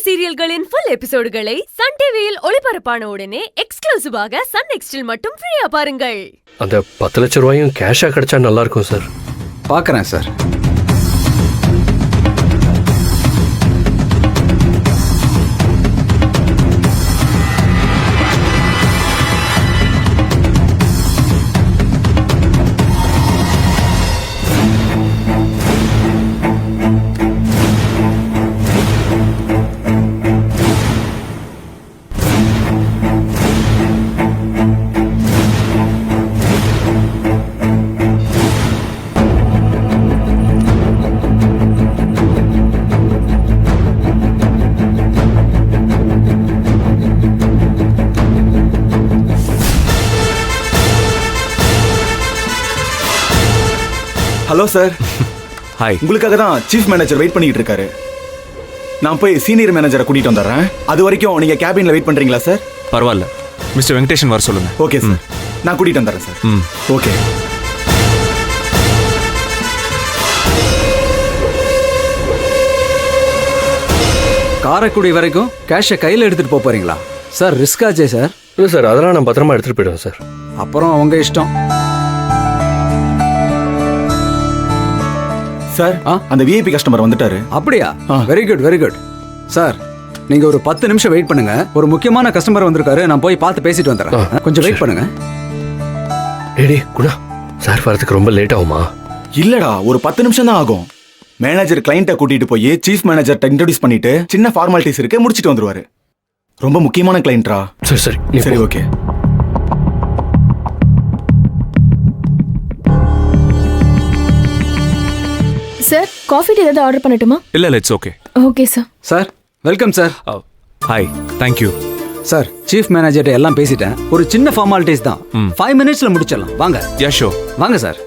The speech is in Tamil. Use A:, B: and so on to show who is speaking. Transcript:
A: சீரியல்களின் ஃபுல் எபிசோடுகளை சன் டிவியில் ஒளிபரப்பான உடனே எக்ஸ்க்ளூசிவாக சன் நெக்ஸ்டில் மட்டும் ஃப்ரீயா பாருங்கள்.
B: அந்த 10 லட்சம் ரூபாயும் கேஷா கிடைச்சா நல்லா இருக்கும் சார்.
C: பார்க்குறேன் சார்.
D: Hello sir.
E: ஹாய்.
D: உங்களுக்காக தான் சீஃப் மேனேஜர் வெயிட் பண்ணிட்டு இருக்காரு. நான் போய் சீனியர் மேனேஜரை கூட்டிட்டு வந்துடுறேன். அது வரைக்கும் நீங்க கேபின்ல வெயிட் பண்றீங்களா சார்?
E: பரவாயில்ல, மிஸ்டர் வெங்கடேஷன் வர சொல்லுங்க.
D: ஓகே சார், நான் கூட்டிட்டு வந்துடுறேன் சார். ஓகே.
C: காரைக்குடி வரைக்கும் கேஷை கையில் எடுத்துட்டு போறீங்களா சார்? ரிஸ்க் ஆச்சே சார்.
B: இல்லை சார், அதெல்லாம் நான் பத்திரமா எடுத்துட்டு போயிடுவேன் சார்.
C: அப்புறம் அவங்க இஷ்டம்
D: சார். அந்த விஐபி கஸ்டமர் வந்துட்டாரு.
C: அப்படியா? Very good very good sir. நீங்க ஒரு 10 நிமிஷம் வெயிட் பண்ணுங்க. ஒரு முக்கியமான கஸ்டமர் வந்திருக்காரு, நான் போய் பார்த்து பேசிட்டு வந்துடுறேன். கொஞ்சம் வெயிட் பண்ணுங்க.
B: டேடி குணா, சார் வரதுக்கு ரொம்ப லேட் ஆகுமா?
D: இல்லடா, ஒரு 10 நிமிஷம் தான் ஆகும். மேனேஜர் கிளைண்ட்டை கூட்டிட்டு போய் சீஃப் மேனேஜர் இன்ட்ரோடியூஸ் பண்ணிட்டு சின்ன ஃபார்மாலிட்டிஸ் இருக்கு, முடிச்சிட்டு வந்துருவாரு. ரொம்ப முக்கியமான கிளைண்ட்ரா.
B: சரி சரி
D: சரி ஓகே.
F: சார், காஃபி டீ ஏதாவது ஆர்டர் பண்ணட்டுமா?
E: இல்ல, it's okay.
F: Okay sir.
C: Sir welcome sir.
E: Hi, thank you
C: sir. Chief மேனேஜர்ட்ட எல்லாம் பேசிட்டேன். ஒரு சின்ன ஃபார்மாலிட்டிஸ் தான். 5 மினிட்ஸ்ல முடிச்சிடலாம். வாங்க.
E: யா ஷோ.
C: வாங்க சார்.